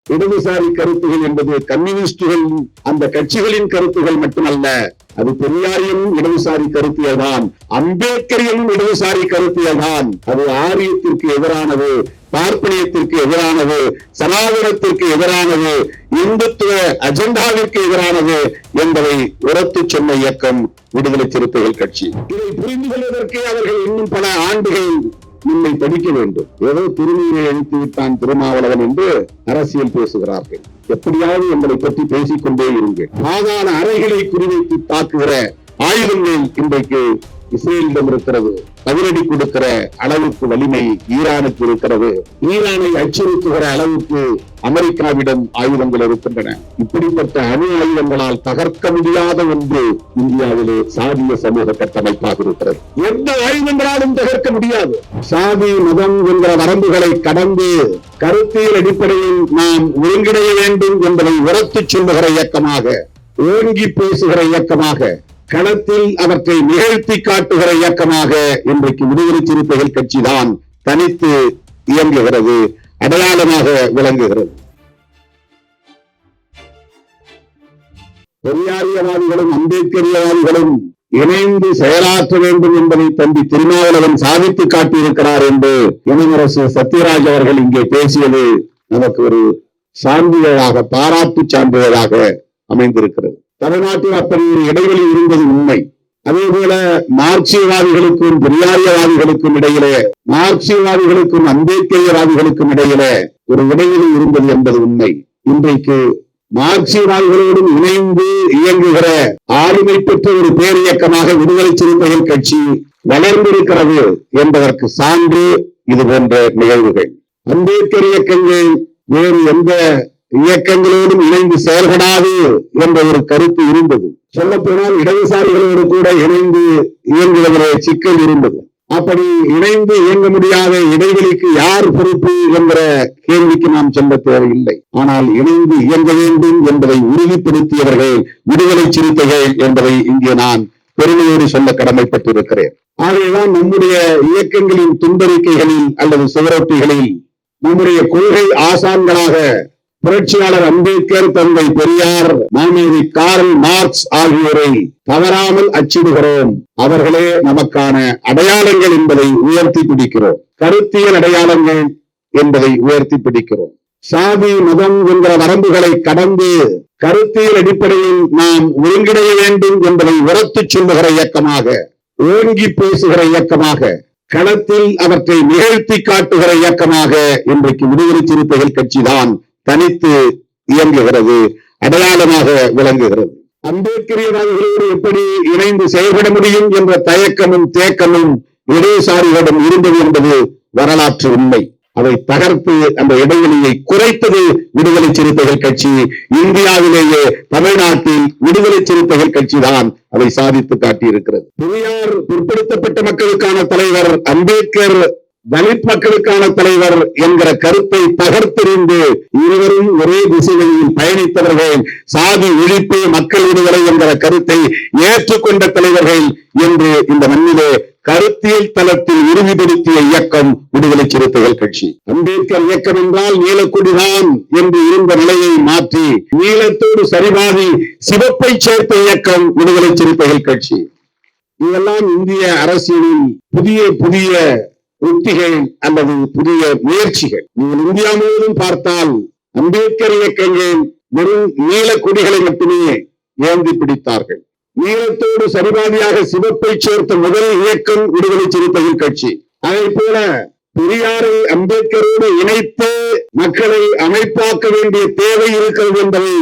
இடதுசாரி கருத்துகள் என்பது கம்யூனிஸ்டுகள் அந்த கட்சிகளின் கருத்துகள் மட்டுமல்ல, அது பெரியாரியும் இடதுசாரி கருத்தியல் தான், அம்பேத்கரியும் இடதுசாரி கருத்தியல் தான். அது ஆரியத்திற்கு எதிரானது, பார்ப்பனியத்திற்கு எதிரானது, சனாதனத்திற்கு எதிரானது, இந்துத்துவ அஜெண்டாவிற்கு எதிரானது என்பதை உரத்து சொன்ன இயக்கம் விடுதலை சிறுத்தைகள் கட்சி. இதை புரிந்து கொள்வதற்கே அவர்கள் இன்னும் பல ஆண்டுகள் நம்மை படிக்க வேண்டும். ஏதோ திருநீரை அழித்து விட்டான் திருமாவளவன் என்று அரசியல் பேசுகிறார்கள். எப்படியாவது எங்களை பற்றி பேசிக்கொண்டே இருங்கள். பாதாள அறைகளை குறிவைத்து தாக்குகிற ஆயுதங்கள் இன்றைக்கு இஸ்ரேலிடம் இருக்கிறது. பதிலடி கொடுக்கிற அளவுக்கு வலிமை ஈரானுக்கு இருக்கிறது. ஈரானை அச்சுறுத்துகிற அளவுக்கு அமெரிக்காவிடம் ஆயுதங்கள் இருக்கின்றன. இப்படிப்பட்ட அணு ஆயுதங்களால் தகர்க்க முடியாத ஒன்று இந்தியாவிலே சாதிய சமூக கட்டமைப்பாக இருக்கிறது. எந்த ஆயுதங்களாலும் தகர்க்க முடியாது. சாதி மதம் என்ற வரம்புகளை கடந்து கருத்தியல் அடிப்படையில் நாம் ஒருங்கிணைய வேண்டும் என்பதை உரத்து சொல்லுகிற இயக்கமாக, ஓங்கி பேசுகிற இயக்கமாக, களத்தில் அவற்றை நிகழ்த்தி காட்டுகிற இயக்கமாக இன்றைக்கு விடுதலை சிறுத்தைகள் கட்சி தான் தனித்து இயங்குகிறது, அடையாளமாக விளங்குகிறது. பெரியாரியவாதிகளும் அம்பேத்கரியவாதிகளும் இணைந்து செயலாற்ற வேண்டும் என்பதை தம்பி திருமாவளவன் சாதித்து காட்டியிருக்கிறார் என்று இளவரசு சத்யராஜ் அவர்கள் இங்கே பேசியது நமக்கு ஒரு சான்றிதழாக, பாராட்டு சான்றிதழாக அமைந்திருக்கிறது. தமிழ்நாட்டில் அப்படி ஒரு இடைவெளி இருந்தது உண்மை. அதே போல மார்க்சியவாதிகளுக்கும் பெரியாரியவாதிகளுக்கும் இடையிலே, மார்க்சியவாதிகளுக்கும் அம்பேத்கரியவாதிகளுக்கும் இடையிலே ஒரு இடைவெளி இருந்தது என்பது உண்மை. இன்றைக்கு மார்க்சியவாதிகளோடும் இணைந்து இயங்குகிற ஆளுமை பெற்ற ஒரு பேரியக்கமாக விடுதலை சிறுத்தைகள் கட்சி வளர்ந்திருக்கிறது என்பதற்கு சான்று இது போன்ற நிகழ்வுகள். அம்பேத்கர் இயக்கங்கள் வேறு எந்த இயக்கங்களோடும் இணைந்து செயல்படாது என்ற ஒரு கருத்து இருந்தது. சொல்லப்போனால் இடதுசாரிகளோடு கூட இணைந்து இயங்குவதிலே சிக்கல் இருந்தது. அப்படி இணைந்து இயங்க முடியாத இடைவெளிக்கு யார் பொறுப்பு என்கிற கேள்விக்கு நாம் சொல்ல தேவையில்லை. ஆனால் இணைந்து இயங்க வேண்டும் என்பதை உறுதிப்படுத்தியவர்கள் விடுதலை சிறுத்தைகள் என்பதை இங்கே நான் பெருமையோடு சொல்ல கடமைப்பட்டிருக்கிறேன். ஆகவேதான் நம்முடைய இயக்கங்களின் துண்டறிக்கைகளில் அல்லது சுவரொட்டிகளில் நம்முடைய கொள்கை ஆசான்களாக புரட்சியாளர் அம்பேத்கர், தந்தை பெரியார், மாமேதை கார்ல் மார்க்ஸ் ஆகியோரை தவறாமல் அச்சிடுகிறோம். அவர்களே நமக்கான அடையாளங்கள் என்பதை உயர்த்தி பிடிக்கிறோம். கருத்தியல் அடையாளங்கள் என்பதை உயர்த்தி பிடிக்கிறோம். சாதி மதம் என்ற வரம்புகளை கடந்து கருத்தியல் அடிப்படையில் நாம் ஒருங்கிணைய வேண்டும் என்பதை உரத்து சொல்லுகிற இயக்கமாக, ஓங்கி பேசுகிற இயக்கமாக, களத்தில் அவற்றை நிகழ்த்தி காட்டுகிற இயக்கமாக இன்றைக்கு விடுதலை சிறுத்தைகள் கட்சி தான் தனித்து இயங்குகிறது, அடையாளமாக விளங்குகிறது. அம்பேத்கரியவாதிகளோடு எப்படி இணைந்து செயல்பட முடியும் என்ற தயக்கமும் தேக்கமும் இடதுசாரிகளிடம் இருந்தது என்பது வரலாற்று உண்மை. அதை தகர்த்து அந்த இடைவெளியை குறைத்தது விடுதலை சிறுத்தைகள் கட்சி. இந்தியாவிலேயே தமிழ்நாட்டில் விடுதலை சிறுத்தைகள் கட்சி தான் அதை சாதித்து காட்டியிருக்கிறது. பெரியார் பிற்படுத்தப்பட்ட மக்களுக்கான தலைவர், அம்பேத்கர் தலித் மக்களுக்கான தலைவர் என்கிற கருத்தை தகர்த்தெறிந்து இருவரும் ஒரே திசைகளில் பயணித்தவர்கள், சாதி ஒழிப்பு மக்கள் விடுதலை என்கிற கருத்தை ஏற்றுக்கொண்ட தலைவர்கள் என்று இந்த மண்ணிலே கருத்தியல் தளத்தில் உறுதிப்படுத்திய இயக்கம் விடுதலை சிறுத்தைகள் கட்சி. அம்பேத்கர் இயக்கம் என்றால் நீலக்கொடிதான் என்று இருந்த நிலையை மாற்றி நீலத்தோடு சரிபாதி சிவப்பை சேர்த்த இயக்கம் விடுதலை சிறுத்தைகள் கட்சி. இதெல்லாம் இந்திய அரசியலில் புதிய உத்திகள் அல்லது புதிய முயற்சிகள். நீங்கள் இந்தியா முழுவதும் பார்த்தால் அம்பேத்கர் இயக்கங்கள் வெறும் நீல கொடிகளை மட்டுமே ஏந்தி பிடித்தார்கள். நீலத்தோடு சரிபாதியாக சிவப்பை சேர்த்த முதல் இயக்கம் விடுதலை சிறுத்தைகள் கட்சி. அதை போல பெரியாரை அம்பேத்கரோடு இணைத்து மக்களை அமைப்பாக்க வேண்டிய தேவை இருக்கிறது என்பதை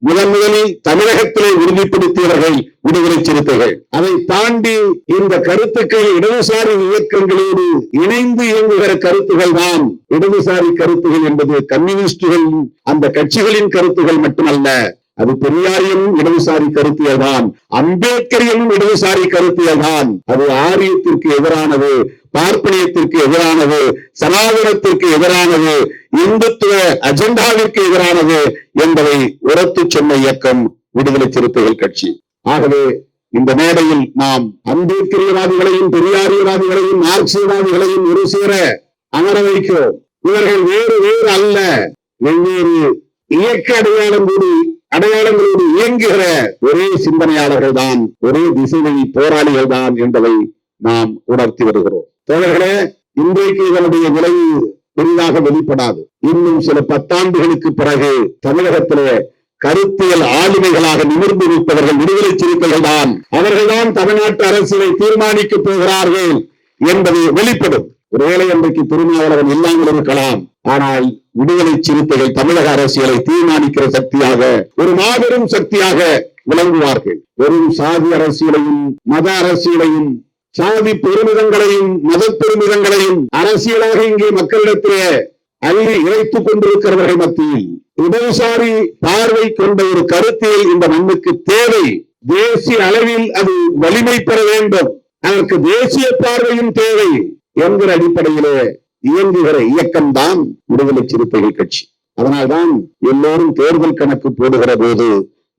முதலில் தமிழகத்திலே உறுதிப்படுத்தியவர்கள் விடுதலை சிறுத்தைகள். அதை தாண்டி இந்த கருத்துக்கள் இடதுசாரி இயக்கங்களோடு இணைந்து இயங்குகிற கருத்துகள் தான் இடதுசாரி கருத்துகள் என்பது கம்யூனிஸ்டுகள் அந்த கட்சிகளின் கருத்துகள் மட்டுமல்ல, அது பெரியாரியும் இடதுசாரி கருத்தியல் தான், அம்பேத்கரியும் இடதுசாரி கருத்தியல் தான். அது ஆரியத்திற்கு எதிரானது, பார்ப்பனியத்திற்கு எதிரானது, சனாதனத்திற்கு எதிரானது, இந்துத்துவ அஜெண்டாவிற்கு எதிரானது என்பதை உரத்து சொன்ன இயக்கம் விடுதலை சிறுத்தைகள் கட்சி. ஆகவே இந்த மேடையில் நாம் அம்பேத்கரியவாதிகளையும் பெரியாரியவாதிகளையும் மார்க்சியவாதிகளையும் ஒரு சேர அமர வைக்கிறோம். இவர்கள் வேறு அல்ல, வெவ்வேறு இயக்க அடையாளங்களோடு இயங்குகிற ஒரே சிந்தனையாளர்கள் தான், ஒரே திசைவழி போராளிகள் தான் என்பதை நாம் உணர்த்தி வருகிறோம். தோழர்களே, இன்றைக்கு இதனுடைய விளைவு பெரிதாக வெளிப்படாது. இன்னும் சில 10 ஆண்டுகளுக்கு பிறகு தமிழகத்திலே கருத்தியல் ஆளுமைகளாக நிமிர்ந்து நிற்பவர்கள் விடுதலை சிறுத்தைகள் தான். அவர்கள்தான் தமிழ்நாட்டு அரசியலை தீர்மானிக்க போகிறார்கள் என்பது வெளிப்படும். ஒருவேளை இன்றைக்கு திருமாவளவன் இல்லாமல் இருக்கலாம், ஆனால் விடுதலை சிறுத்தைகள் தமிழக அரசியலை தீர்மானிக்கிற சக்தியாக, ஒரு மாபெரும் சக்தியாக விளங்குவார்கள். வெறும் சாதி அரசியலையும் மத அரசியலையும் சாதி பெருமிதங்களையும் மத பெருமிதங்களையும் அரசியலாக இங்கே மக்களிடத்திலே அள்ளி இறைத்துக் கொண்டிருக்கிறவர்கள் மத்தியில் இடதுசாரி பார்வை கொண்ட ஒரு கருத்தியல் இந்த மண்ணுக்கு தேவை. தேசிய அளவில் அது வலிமை பெற வேண்டும், அதற்கு தேசிய பார்வையும் தேவை என்கிற அடிப்படையிலே இயங்குகிற இயக்கம்தான் விடுதலை சிறுத்தைகள் கட்சி. அதனால்தான் எல்லோரும் தேர்தல் கணக்கு போடுகிற போது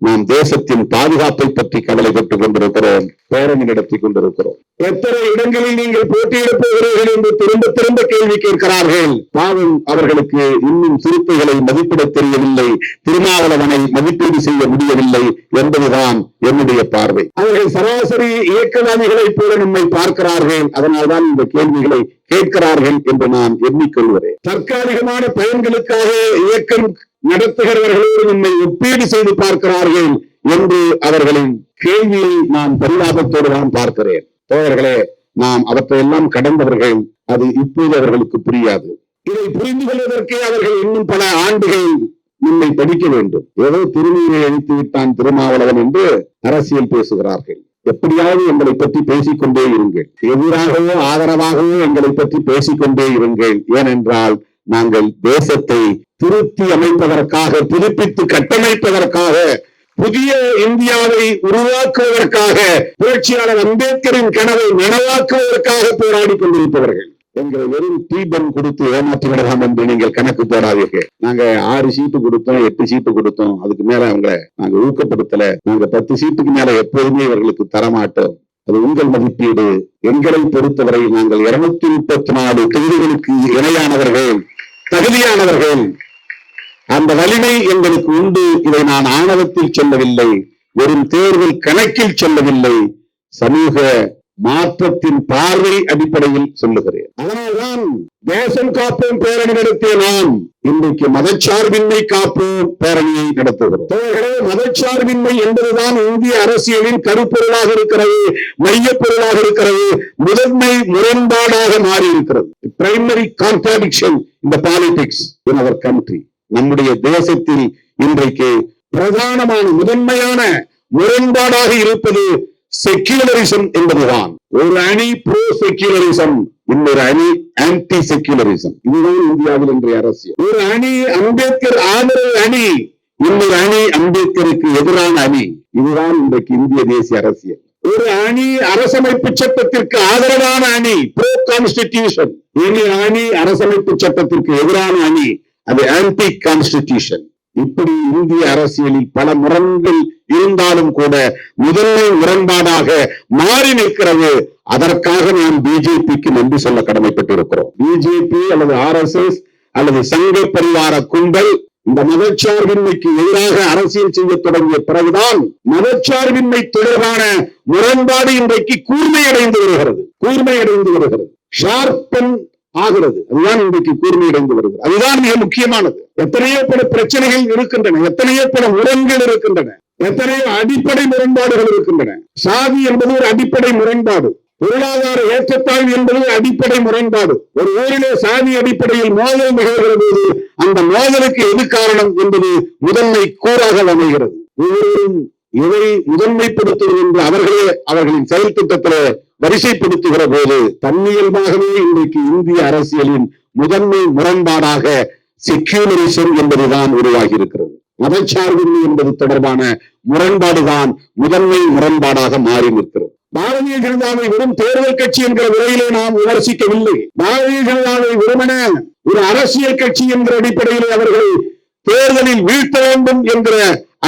நாம் தேசத்தின் பாதுகாப்பை பற்றி கவலைப்பட்டுக் கொண்டிருக்கிறோம், பேரணி நடத்தி கொண்டிருக்கிறோம். எத்தனை இடங்களில் நீங்கள் போட்டியிடப் போகிறீர்கள் என்று திரும்ப திரும்ப கேள்வி கேட்கிறார்கள். பாவம், அவர்களுக்கு இன்னும் சிறுத்தைகளை மதிப்பிட தெரியவில்லை, திருமாவளவனை மதிப்பீடு செய்ய முடியவில்லை என்பதுதான் என்னுடைய பார்வை. அவர்கள் சராசரி இயக்கவாதிகளைப் போல நம்மை பார்க்கிறார்கள், அதனால்தான் இந்த கேள்விகளை கேட்கிறார்கள் என்று நான் எண்ணிக்கொள்கிறேன். தற்காலிகமான பயன்களுக்காக இயக்கம் நடத்துகிறவர்களோடு நம்மை ஒப்பீடு செய்து பார்க்கிறார்கள் என்று அவர்களின் கேள்வியை நான் பரிதாபத்தோடு தான் பார்க்கிறேன். தோழர்களே, நாம் அவற்றையெல்லாம் கடந்தவர்கள், அது இப்போது அவர்களுக்கு புரியாது. இதை புரிந்து கொள்வதற்கே அவர்கள் இன்னும் பல ஆண்டுகள் நம்மை படிக்க வேண்டும். ஏதோ திருநீரை அழித்து விட்டான் திருமாவளவன் என்று அரசியல் பேசுகிறார்கள். எப்படியாவது எங்களை பற்றி பேசிக்கொண்டே இருங்கள், எதிராகவோ ஆதரவாகவோ எங்களை பற்றி பேசிக்கொண்டே இருங்கள். ஏனென்றால் நாங்கள் தேசத்தை திருத்தி அமைப்பதற்காக, புதுப்பித்து கட்டமைப்பதற்காக, புதிய இந்தியாவை உருவாக்குவதற்காக, புரட்சியாளர் அம்பேத்கரின் கனவை நனவாக்குவதற்காக போராடி கொண்டிருப்பவர்கள். எங்களை வெறும் டீபன் கொடுத்து ஏமாற்றி விடலாம் என்று நீங்கள் கணக்கு போடாதீர்கள். நாங்க 6 சீட்டு கொடுத்தோம், 8 சீட்டு கொடுத்தோம், அதுக்கு மேல அவங்களை நாங்க ஊக்கப்படுத்தல. நாங்க 10 சீட்டுக்கு மேல எப்போதுமே இவர்களுக்கு தரமாட்டோம். அது உங்கள் மதிப்பீடு. எங்களை பொறுத்தவரை நாங்கள் 234 தொகுதிகளுக்கு இணையானவர்கள், தகுதியானவர்கள். அந்த வலிமை எங்களுக்கு உண்டு. இதை நான் ஆணவத்தில் சொல்லவில்லை, வெறும் தேர்தல் கணக்கில் சொல்லவில்லை, சமூக மாற்றத்தின் பார்வை அடிப்படையில் சொல்லுகிறேன். அதனால்தான் தேசம் காப்போம் பேரணி நடத்திய நாம் இன்றைக்கு மதச்சார்பின்மை காப்போம் பேரணியை நடத்துகிறோம். மதச்சார்பின்மை என்பதுதான் இந்திய அரசியலின் கருப்பொருளாக இருக்கிறது, மையப்பொருளாக இருக்கிறது, முதன்மை முரண்பாடாக மாறி இருக்கிறது. Primary contradiction in the politics in our country. நம்முடைய தேசத்தில் இன்றைக்கு பிரதானமான முதன்மையான முரண்பாடாக இருப்பது செக்யூலரிசம் என்பதுதான். ஒரு அணி ப்ரோ செக்யூலரிசம், இன்னொரு அணி ஆன்டி செக்யூலரிசம். இதுதான் இந்தியாவில் இன்றைய அரசியல். ஒரு அணி அம்பேத்கர் ஆதரவு அணி, இன்னொரு அணி அம்பேத்கருக்கு எதிரான அணி. இதுதான் இன்றைக்கு இந்திய தேசிய அரசியல். ஒரு அணி அரசமைப்பு சட்டத்திற்கு ஆதரவான அணி, ப்ரோ கான்ஸ்டிடியூஷன். இனி அணி அரசமைப்பு சட்டத்திற்கு எதிரான அணி, அது ஆன்டி கான்ஸ்டிடியூஷன். இப்படி இந்திய அரசியலில் பல முரண்கள் இருந்தாலும் கூட முதன்மை முரண்பாடாக மாறி நிற்கிறது. அதற்காக நாம் பிஜேபிக்கு நன்றி சொல்ல கடமைப்பட்டிருக்கிறோம். பிஜேபி அல்லது RSS அல்லது சங்க பரிவார கும்பல் இந்த மதச்சார்பின்மைக்கு எதிராக அரசியல் செய்ய தொடங்கிய பிறகுதான் மதச்சார்பின்மை தொடர்பான முரண்பாடு இன்றைக்கு கூர்மையடைந்து வருகிறது, ஷார்பன் ஆகிறது. அதுதான் இன்றைக்கு கூர்மையடைந்து வருகிறது. அதுதான் மிக முக்கியமானது. எத்தனையோ பல பிரச்சனைகள் இருக்கின்றன, எத்தனையோ பல முரண்கள் இருக்கின்றன, எத்தனையோ அடிப்படை முரண்பாடுகள் இருக்கின்றன. சாதி என்பது ஒரு அடிப்படை முரண்பாடு, பொருளாதார ஏற்றத்தாழ்வு என்பது ஒரு அடிப்படை முரண்பாடு. ஒரு ஊரிலே சாதி அடிப்படையில் மோதல் நிகழ்கிற போது அந்த மோதலுக்கு எது காரணம் என்பது முதன்மை கூறாக அமைகிறது. ஒவ்வொருவரும் இதை முதன்மைப்படுத்துவது என்று அவர்களே அவர்களின் செயல் திட்டத்திலே வரிசைப்படுத்துகிற போது தன்னியல்பாகவே இன்றைக்கு இந்திய அரசியலின் முதன்மை முரண்பாடாக செக்யூலரிசம் என்பதுதான் உருவாகி இருக்கிறது. மதச்சார்பின்மை என்பது தொடர்பான முரண்பாடுதான் முதன்மை முரண்பாடாக மாறி நிற்கிறது. பாரதிய ஜனதாவை வெறும் தேர்தல் கட்சி என்கிற முறையிலே நாம் விமர்சிக்கவில்லை. பாரதிய ஜனதாவை வெறுமன ஒரு அரசியல் கட்சி என்கிற அடிப்படையிலே அவர்களை தேர்தலில் வீழ்த்த வேண்டும் என்கிற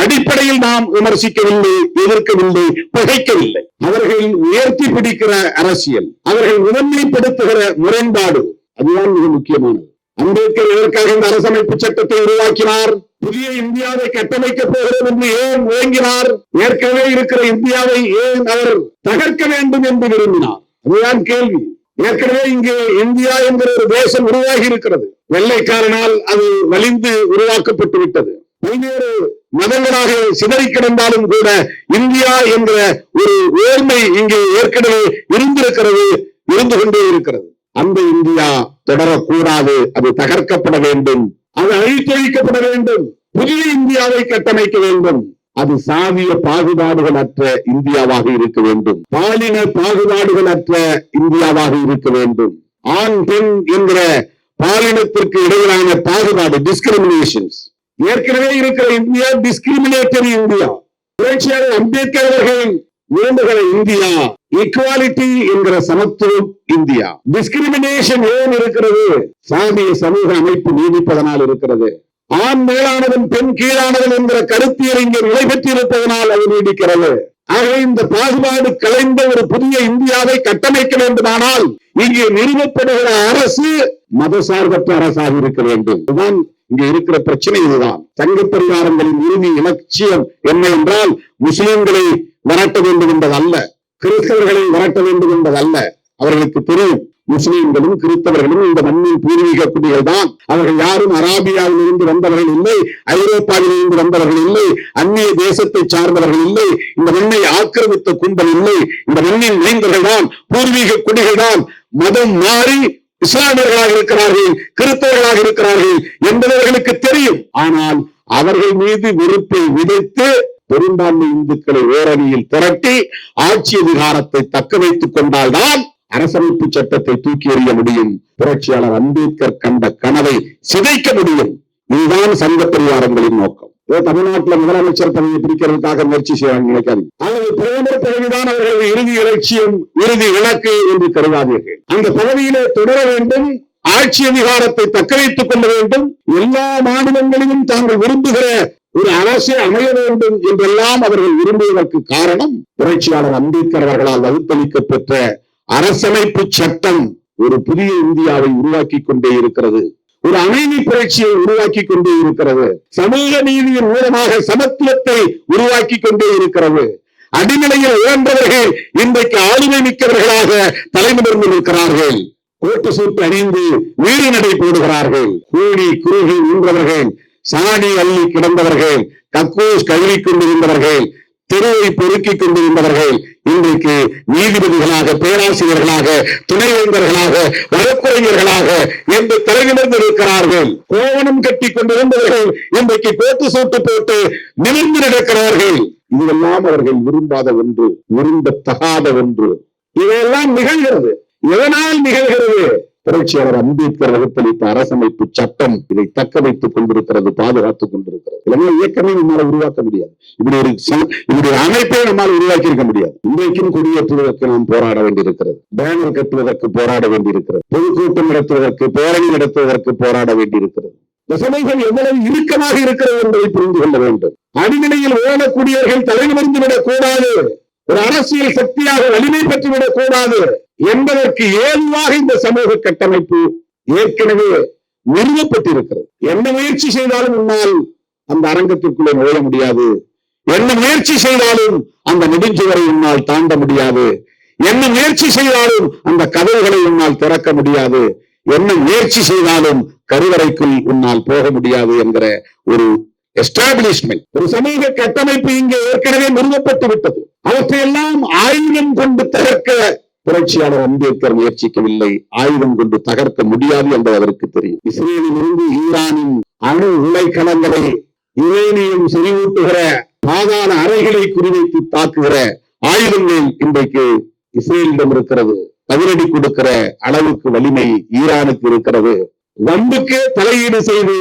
அடிப்படையில் நாம் விமர்சிக்கவில்லை, எதிர்க்கவில்லை, பகைக்கவில்லை. அவர்கள் உயர்த்தி பிடிக்கிற அரசியல், அவர்கள் முதன்மைப்படுத்துகிற முரண்பாடு, அதுதான் மிக முக்கியமானது. அம்பேத்கர் இதற்காக இந்த அரசமைப்பு சட்டத்தை உருவாக்கினார். புதிய இந்தியாவை கட்டமைக்கப் போகிறோம் என்று ஏன் வேங்கினார்? ஏற்கனவே இருக்கிற இந்தியாவை ஏன் அவர் தகர்க்க வேண்டும் என்று விரும்பினார்? அதுதான் கேள்வி. ஏற்கனவே இங்கே இந்தியா என்கிற ஒரு தேசம் உருவாகி இருக்கிறது. வெள்ளைக்காரனால் அது வலிந்து உருவாக்கப்பட்டு விட்டது. பல்வேறு மதங்களாக சிதறி கிடந்தாலும் கூட இந்தியா என்கிற ஒரு ஓர்மை இங்கே ஏற்கனவே இருந்திருக்கிறது, இருந்து கொண்டே இருக்கிறது. அந்த இந்தியா தொடரக்கூடாது, அது தகர்க்கப்பட வேண்டும், அது அழித்தொழிக்கப்பட வேண்டும். புதிய இந்தியாவை கட்டமைக்க வேண்டும். அது சாதிய பாகுபாடுகள் அற்ற இந்தியாவாக இருக்க வேண்டும், பாலின பாகுபாடுகள் அற்ற இந்தியாவாக இருக்க வேண்டும். ஆண் பெண் என்கிற பாலினத்திற்கு இடையிலான பாகுபாடு, டிஸ்கிரிமினேஷன்ஸ், ஏற்கனவே இருக்கிற இந்தியா டிஸ்கிரிமினேட்டரி இந்தியா. புரட்சியாளர் அம்பேத்கர் அவர்கள் விரும்புகிற இந்தியா ஈக்குவாலிட்டி என்கிற சமத்துவம் இந்தியா. டிஸ்கிரிமினேஷன் ஏன் இருக்கிறது? சாதிய சமூக அமைப்பு நீடிப்பதனால் இருக்கிறது. ஆண் மேலானவன் பெண் கீழானவன் என்கிற கருத்தியல் இங்கே நிலை பெற்றிருப்பதனால் அது நீடிக்கிறது. ஆகவே இந்த பாகுபாடு கலைந்த ஒரு புதிய இந்தியாவை கட்டமைக்க வேண்டுமானால் இங்கே நிறுவப்படுகிற அரசு மதசார்பற்ற அரசாக இருக்க வேண்டும். இதுதான் இங்க இருக்கிற பிரச்சனை. இதுதான் சங்க பரிவாரங்களின் இறுதி இலட்சியம் என்ன என்றால், முஸ்லிம்களை விரட்ட வேண்டும் என்பதல்ல, கிறிஸ்தவர்களை விரட்ட வேண்டும் என்பதல்ல. அவர்களுக்கு தெரியும், முஸ்லிம்களும் கிறிஸ்தவர்களும் இந்த மண்ணின் பூர்வீக குடிகள் தான். அவர்கள் யாரும் அராபியாவில் இருந்து வந்தவர்கள் இல்லை, ஐரோப்பாவில் இருந்து வந்தவர்கள் இல்லை, அந்நிய தேசத்தை சார்ந்தவர்கள் இல்லை, இந்த மண்ணை ஆக்கிரமித்த கும்பல் இல்லை. இந்த மண்ணின் மைந்தர்கள் தான், பூர்வீக குடிகள் தான். மதம் மாறி இஸ்லாமியர்களாக இருக்கிறார்கள், கிறிஸ்தவர்களாக இருக்கிறார்கள் என்பவர்களுக்கு தெரியும். ஆனால் அவர்கள் மீது வெறுப்பை விதைத்து பெரும்பான்மை இந்துக்களை ஓரணியில் திரட்டி ஆட்சி அதிகாரத்தை தக்க வைத்துக் கொண்டால்தான் அரசமைப்பு சட்டத்தை தூக்கி எறிய முடியும். புரட்சியாளர் அம்பேத்கர் கண்ட கனவை சிதைக்க முடியும். இதுதான் சங்க பரிவாரங்களின் நோக்கம். தமிழ்நாட்டில் முதலமைச்சர் பதவியை பிடிக்கிறதுக்காக முயற்சி செய்வாங்க நினைக்காது. ஆனால் பிரதமர் பதவிதான் அவர்களது இறுதி இலட்சியம், இறுதி இலக்கு என்று கருதாதீர்கள். அந்த பதவியிலே தொடர வேண்டும், ஆட்சி அதிகாரத்தை தக்க வைத்துக் கொள்ள வேண்டும், எல்லா மாநிலங்களிலும் தாங்கள் விரும்புகிற ஒரு அரசை அமைய வேண்டும் என்றெல்லாம் அவர்கள் விரும்புவதற்கு காரணம் புரட்சியாளர் அம்பேத்கர் அவர்களால் வகுத்தளிக்கப்பெற்ற அரசமைப்பு சட்டம் ஒரு புதிய இந்தியாவை உருவாக்கி கொண்டே இருக்கிறது. ஒரு அமைதி புரட்சியை உருவாக்கி கொண்டே இருக்கிறது. சமூக நீதியின் மூலமாக சமத்துவத்தை உருவாக்கி கொண்டே இருக்கிறது. அடிநிலையில் உயர்ந்தவர்கள் இன்றைக்கு ஆளுமை மிக்கவர்களாக தலைநிமிர்ந்து இருக்கிறார்கள். கோட்டு சூட்டு அணிந்து வீடு நடை போடுகிறார்கள். கூடி குறுகி நின்றவர்கள், சாணி அள்ளி கிடந்தவர்கள், கக்கூஸ் கழுவி கொண்டிருந்தவர்கள், தெருவை பெருக்கிக் கொண்டிருந்தவர்கள் இன்றைக்கு நீதிபதிகளாக, பேராசிரியர்களாக, துணைவேந்தர்களாக, வழக்குரைஞர்களாக என்று தலைநிமிர்ந்து இருக்கிறார்கள். கோவணம் கட்டி கொண்டிருந்தவர்கள் இன்றைக்கு கோட்டு சூட்டு போட்டு நிமிர்ந்து நடக்கிறார்கள். இதெல்லாம் அவர்கள் விரும்பாத ஒன்று, விரும்பத்தகாத ஒன்று. இதையெல்லாம் நிகழ்கிறது. எதனால் நிகழ்கிறது? புரட்சியாளர் அம்பேத்கர் வகுத்தளித்த அரசமைப்பு சட்டம் இதை தக்க வைத்துக் கொண்டிருக்கிறது, பாதுகாத்துக் கொண்டிருக்கிறது. இல்லைன்னா இயக்கமே நம்மால் உருவாக்க முடியாது. இப்படி ஒரு அமைப்பை நம்மால் உருவாக்கி இருக்க முடியாது. இன்றைக்கும் குடியேற்றுவதற்கு நாம் போராட வேண்டியிருக்கிறது, பேனர் கட்டுவதற்கு போராட வேண்டியிருக்கிறது, பொதுக்கூட்டம் நடத்துவதற்கு, பேரணி நடத்துவதற்கு போராட வேண்டியிருக்கிறது. இந்த சமூகம் எவ்வளவு இறுக்கமாக இருக்கிறது என்பதை புரிந்து கொள்ள வேண்டும். அடிநிலையில் ஓடக்கூடியவர்கள் தலைநிமிர்ந்து விடக் கூடாது, ஒரு அரசியல் சக்தியாக வலிமை பெற்றுவிடக் கூடாது என்பதற்கு ஏதுவாக இந்த சமூக கட்டமைப்பு ஏற்கனவே நிறுவப்பட்டிருக்கிறது. என்ன முயற்சி செய்தாலும் உன்னால் அந்த அரங்கத்திற்குள்ளே நுழைய முடியாது. என்ன முயற்சி செய்தாலும் அந்த நெடுஞ்சுவரை உன்னால் தாண்ட முடியாது. என்ன முயற்சி செய்தாலும் அந்த கதவுகளை உன்னால் திறக்க முடியாது. என்ன முயற்சி செய்தாலும் கருவறைக்குள் உன்னால் போக முடியாது என்கிற ஒரு எஸ்டாபிளிஷ்மெண்ட், ஒரு சமூக கட்டமைப்பு இங்கே ஏற்கனவே நிறுவப்பட்டு விட்டது. அவற்றையெல்லாம் ஆயுதம் கொண்டு தகர்க்க புரட்சியாளர் அம்பேத்கர் முயற்சிக்கவில்லை. ஆயுதம் கொண்டு தகர்க்க முடியாது என்பது அவருக்கு தெரியும். இஸ்ரேலில் இருந்து ஈரானின் அணு உலைக்களங்களை, யுரேனியம் செறிவூட்டுகிற பாதாள அறைகளை குறிவைத்து தாக்குகிற ஆயுதங்கள் இன்றைக்கு இஸ்ரேலிடம் இருக்கிறது. பதிலடி கொடுக்கிற அளவுக்கு வலிமை ஈரானுக்கு இருக்கிறது. வம்புக்கு தலையீடு செய்து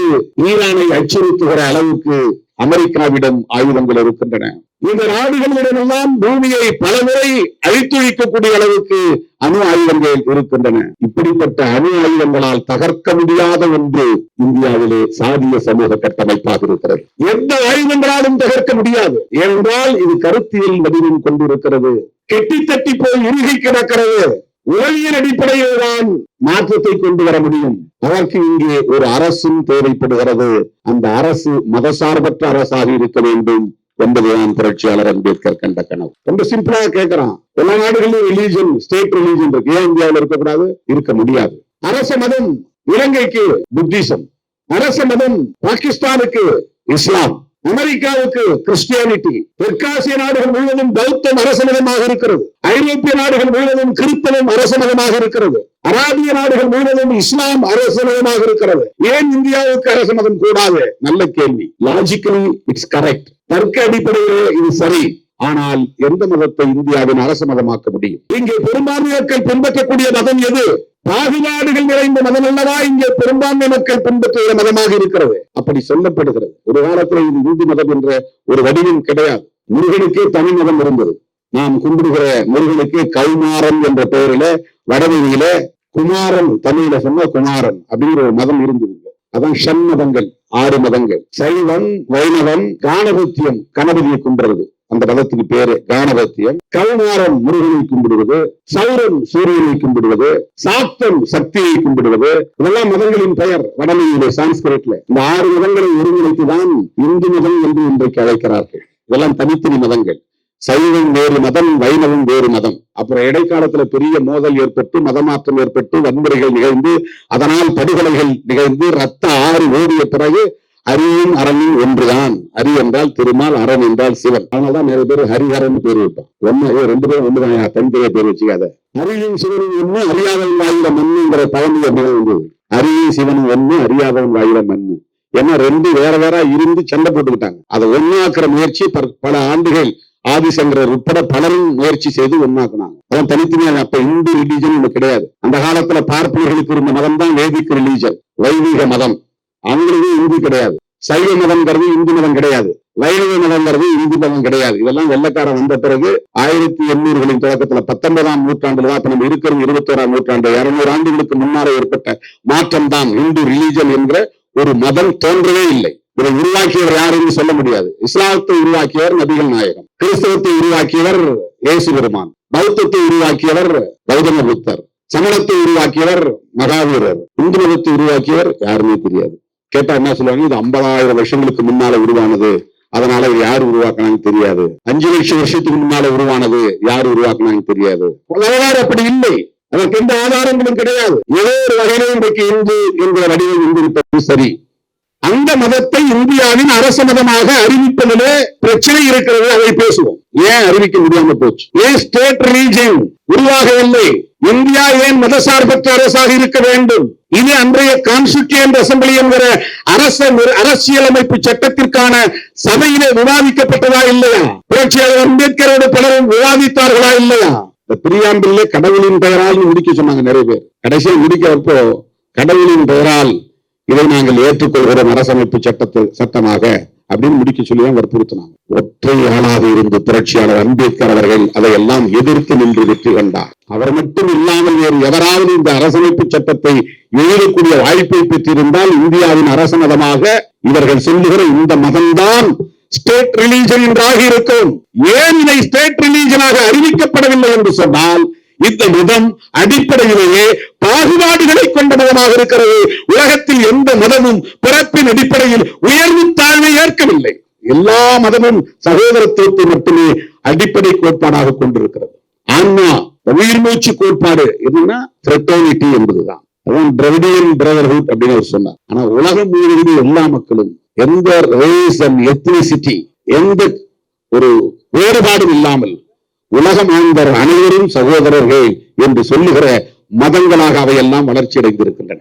ஈரானை அச்சுறுத்துகிற அளவுக்கு அமெரிக்காவிடம் ஆயுதங்கள் இருக்கின்றன. இந்த நாடுகளிடமெல்லாம் பூமியை பலமுறை அழித்தொழிக்கக்கூடிய அளவுக்கு அணு ஆயுதங்கள் இருக்கின்றன. இப்படிப்பட்ட அணு ஆயுதங்களால் தகர்க்க முடியாத ஒன்று இந்தியாவிலே சாதிய சமூக கட்டமைப்பாக இருக்கிறது. எந்த ஆயுதங்களாலும் தகர்க்க முடியாது என்றால் இது கருத்தியல் வடிவம் கொண்டிருக்கிறது. கெட்டி தட்டி போய் இறுகி கிடக்கிறது. உளவியல் அடிப்படையில் தான் மாற்றத்தை கொண்டு வர முடியும். அதற்கு இங்கே ஒரு அரசும் தேவைப்படுகிறது. அந்த அரசு மதசார்பற்ற அரசாக இருக்க வேண்டும் என்பதுதான் புரட்சியாளர் அம்பேத்கர் கண்ட கனவு. ரொம்ப சிம்பிளா கேட்கிறான். எல்லா நாடுகளிலும் ரிலீஜன், ஸ்டேட் ரிலீஜன் இருக்கு. ஏன் இந்தியாவில் இருக்கக்கூடாது? இருக்க முடியாது. அரச மதம் இலங்கைக்கு புத்திசம், அரச மதம் பாகிஸ்தானுக்கு இஸ்லாம், அமெரிக்காவுக்கு கிறிஸ்டியானிட்டி, தெற்காசிய நாடுகள் முழுவதும் பௌத்தம் அரச மதமாக இருக்கிறது. ஐரோப்பிய நாடுகள் முழுவதும் கிறிஸ்தவம் அரச மதமாக இருக்கிறது. அராபிய நாடுகள் முழுவதும் இஸ்லாம் அரச மதமாக இருக்கிறது. ஏன் இந்தியாவுக்கு அரச மதம் கூடாது? நல்ல கேள்வி. Logically it's correct. தர்க்க அடிப்படையிலே இது சரி. ஆனால் எந்த மதத்தை இந்தியாவின் அரச மதமாக்க முடியும்? இங்கே பெரும்பான்மை மக்கள் பின்பற்றக்கூடிய மதம் எது? பாகுபாடுகள் நிறைந்த மதம் அல்லவா இங்கே பெரும்பான்மை மக்கள் பின்பற்றுகிற மதமாக இருக்கிறது. அப்படி சொல்லப்படுகிறது. ஒரு காலத்தில் இது இந்து மதம் என்ற ஒரு வடிவம் கிடையாது. முருகனுக்கே தனி மதம் இருந்தது. நாம் கும்பிடுகிற முருகனுக்கு கௌமாரம் என்ற பெயரில வடமொழியில குமாரன், தமிழில சொன்ன குமாரன் அப்படிங்கிற ஒரு மதம் இருந்தது. அதான் ஷண்மதங்கள், 6 மதங்கள். சைவம், வைணவம், காணபத்தியம், கணபதியை கும்பிடுறது. அந்த மதத்துக்கு பேரு காணபத்தியம். கௌமாரம் முருகனை கும்பிடுவது, சௌரம் சூரியனை கும்பிடுவது, சாக்தம் சக்தியை கும்பிடுவது. இதெல்லாம் மதங்களின் பெயர் வடமொழியிலே, சான்ஸ்கிரிட்ல. இந்த 6 மதங்களை ஒருங்கிணைத்துதான் இந்து மதம் என்று இன்றைக்கு அழைக்கிறார்கள். இதெல்லாம் தனித்தனி மதங்கள். சைவம் வேறு மதம், வைணவம் வேறு மதம். அப்புறம் இடைக்காலத்துல பெரிய மோதல் ஏற்பட்டு, மதமாற்றம் ஏற்பட்டு, வன்முறைகள் நிகழ்ந்து, அதனால் படுகொலைகள் நிகழ்ந்து, ரத்த ஆறு ஓடிய பிறகு அரியும் அரணும் ஒன்றுதான். அரி என்றால் திருமால், அரண் என்றால் சிவன். அதனாலதான் நிறைய பேர் ஹரிஹரன் பேர் வைப்பான். ஒன்னு 2 பேரும் ஒண்ணுதான், தனித்தனியா பேர் வச்சுக்காத. அரியும் சிவனும் ஒண்ணு, அறியாதவன் வாயில மண்ணுங்கிற பழமொழி அப்படிதான் வந்தது. அரியும் சிவனும் ஒண்ணு, அறியாதவன் வாயில மண்ணு. ஏன்னா 2 வேற வேற இருந்து சண்டை போட்டுக்கிட்டாங்க. அதை ஒன்னாக்குற முயற்சி பல ஆண்டுகள் ஆதிசங்கரர் உட்பட பலரும் முயற்சி செய்து ஒன்னாக்குனாங்க. அதான் தனித்தனியாக. அப்ப இந்து ரிலீஜன் ஒண்ணு கிடையாது. அந்த காலத்துல பார்ப்பனர்களுக்கு இருந்த மதம் தான் வேதிக் ரிலீஜன், வைதிக மதம். அவங்களுக்கு இந்து கிடையாது. சைவ மதம்ங்கிறது இந்து மதம் கிடையாது. வைணவ மதம்ங்கிறது இந்து மதம் கிடையாது. இதெல்லாம் வெள்ளக்காரன் வந்த பிறகு 1800களின் தொடக்கத்துல 19ஆம் நூற்றாண்டுல தான். இப்ப நம்ம இருக்கிற 21ஆம் நூற்றாண்டு, 200 ஆண்டுகளுக்கு முன்னாலே ஏற்பட்ட மாற்றம் தான் இந்து ரிலீஜன் என்ற ஒரு மதம் தோன்றவே இல்லை. இதை உருவாக்கியவர் யார் என்று சொல்ல முடியாது. இஸ்லாத்தை உருவாக்கியவர் நபிகள் நாயகம், கிறிஸ்தவத்தை உருவாக்கியவர் இயேசு பெருமான், பௌத்தத்தை உருவாக்கியவர் கௌதம புத்தர், சமணத்தை உருவாக்கியவர் மகாவீரர், இந்து மதத்தை உருவாக்கியவர் யாருமே தெரியாது. கேட்டா என்ன சொல்லுவாங்க? இது 50,000 வருஷங்களுக்கு முன்னால உருவானது, அதனால இது யாரு உருவாக்கினாங்க தெரியாது. 5 லட்சம் வருஷத்துக்கு முன்னால உருவானது, யாரு உருவாக்கினாங்க தெரியாது. அப்படி இல்லை. அதற்கு எந்த ஆதாரங்களும் கிடையாது. ஏதோ ஒரு வகையில இன்றைக்கு இந்து என்கிற வடிவம் இருந்திருப்பது சரி. அந்த மதத்தை இந்தியாவின் அரச மதமாக அறிவிப்பதிலே பிரச்சனை இருக்கிறது. அதை பேசுவோம். ஏன் அறிவிக்க முடியாம போச்சு? ஏன் ஸ்டேட் ரிலீஜன் உருவாகவில்லை? இந்தியா ஏன் மதசார்பற்ற அரசாக இருக்க வேண்டும்? இது அன்றைய கான்ஸ்டிடியூயன்ட் அசெம்பிளி என்கிற அரசியலமைப்பு சட்டத்திற்கான சபையிலே விவாதிக்கப்பட்டதா இல்லையா? புரட்சியாளர் அம்பேத்கரோடு பலரும் விவாதித்தார்களா இல்லையா? இந்த பிரியாம்பிலே கடவுளின் பெயரால் முடிக்க சொன்னாங்க நிறைய பேர். கடைசியில் முடிக்கிறப்போ கடவுளின் பெயரால் இதை நாங்கள் ஏற்றுக்கொள்கிறோம் அரசமைப்பு சட்டமாக அப்படின்னு முடிக்க சொல்லிதான் வற்புறுத்தினாங்க. ஒற்றை ஆளாக இருந்து புரட்சியாளர் அம்பேத்கர் அவர்கள் அதையெல்லாம் எதிர்த்து நின்று வெற்றி கண்டார். அவர் மட்டும் இல்லாமல் வேறு எவராவது இந்த அரசமைப்பு சட்டத்தை எழுதக்கூடிய வாய்ப்பை பெற்றிருந்தால் இந்தியாவின் அரச மதமாக இவர்கள் சொல்லுகிற இந்த மதம்தான் ஸ்டேட் ரிலீஜன் என்றாக இருக்கும். ஏன் இதை ஸ்டேட் ரிலீஜனாக அறிவிக்கப்படவில்லை என்று சொன்னால், இந்த மதம் அடிப்படையிலேயே பாகுபாடுகளை கொண்ட மதமாக இருக்கிறது. உலகத்தில் எந்த மதமும் பிறப்பின் அடிப்படையில் உயர்வு தாழ்வை ஏற்கவில்லை. எல்லா மதமும் சகோதரத்துவத்தை மட்டுமே அடிப்படை கோட்பாடாக கொண்டிருக்கிறது. ஆன்மா உயிர் மூச்சு கோட்பாடு என்னன்னா ஃப்ரெட்டர்னிட்டி என்பதுதான். அதான் திராவிடியன் பிரதர்ஹுட் அப்படின்னு அவர் சொன்னார். ஆனா உலகம் முழுவதும் எல்லா மக்களும் எந்த ரேஸ் அண்ட் எத்னிசிட்டி, எந்த ஒரு வேறுபாடும் இல்லாமல் உலகம் ஆழ்ந்த அனைவரும் சகோதரர்கள் என்று சொல்லுகிற மதங்களாக அவையெல்லாம் வளர்ச்சி அடைந்திருக்கின்றன.